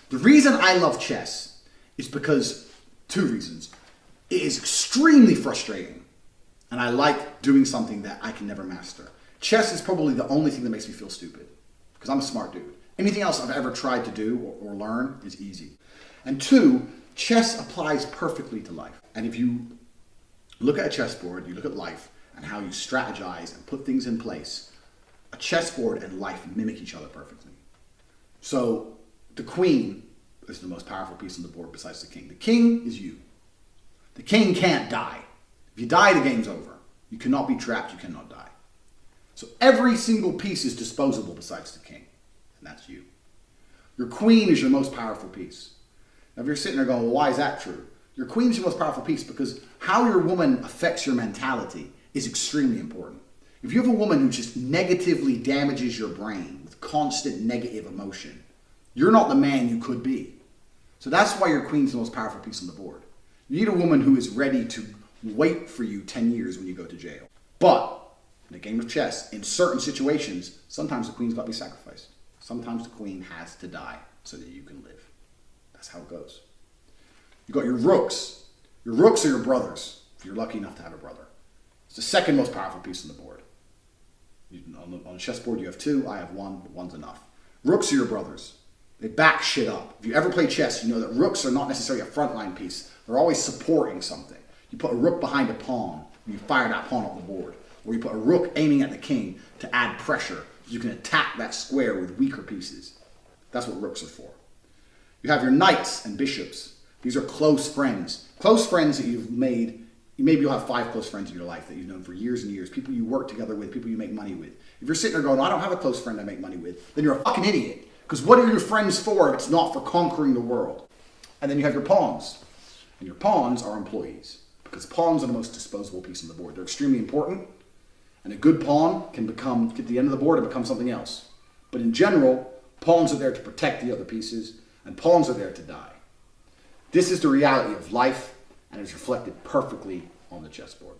The reason I love chess is because, two reasons. It is extremely frustrating, and I like doing something that I can never master. Chess is probably the only thing that makes me feel stupid, because I'm a smart dude. Anything else I've ever tried to do or learn is easy. And two, chess applies perfectly to life. And if you look at a chessboard, you look at life and how you strategize and put things in place, a chessboard and life mimic each other perfectly. So the queen is the most powerful piece on the board besides the king. The king is you. The king can't die. If you die, the game's over. You cannot be trapped, you cannot die. So every single piece is disposable besides the king, and that's you. Your queen is your most powerful piece. Now if you're sitting there going, well, why is that true? Your queen's your most powerful piece because how your woman affects your mentality is extremely important. If you have a woman who just negatively damages your brain with constant negative emotion, you're not the man you could be. So that's why your queen's the most powerful piece on the board. You need a woman who is ready to wait for you 10 years when you go to jail. But in a game of chess, in certain situations, sometimes the queen's got to be sacrificed. Sometimes the queen has to die so that you can live. That's how it goes. You got your rooks. Your rooks are your brothers, if you're lucky enough to have a brother. It's the second most powerful piece on the board. On a chessboard you have two, I have one, but one's enough. Rooks are your brothers. They back shit up. If you ever play chess, you know that rooks are not necessarily a frontline piece. They're always supporting something. You put a rook behind a pawn, and you fire that pawn off the board. Or you put a rook aiming at the king to add pressure. You can attack that square with weaker pieces. That's what rooks are for. You have your knights and bishops. These are close friends. Close friends that you've made. Maybe you'll have 5 close friends in your life that you've known for years and years. People you work together with, people you make money with. If you're sitting there going, I don't have a close friend I make money with, then you're a fucking idiot. Because what are your friends for if it's not for conquering the world? And then you have your pawns. And your pawns are employees. Because pawns are the most disposable piece on the board. They're extremely important. And a good pawn can get to the end of the board and become something else. But in general, pawns are there to protect the other pieces. And pawns are there to die. This is the reality of life. And it's reflected perfectly on the chessboard.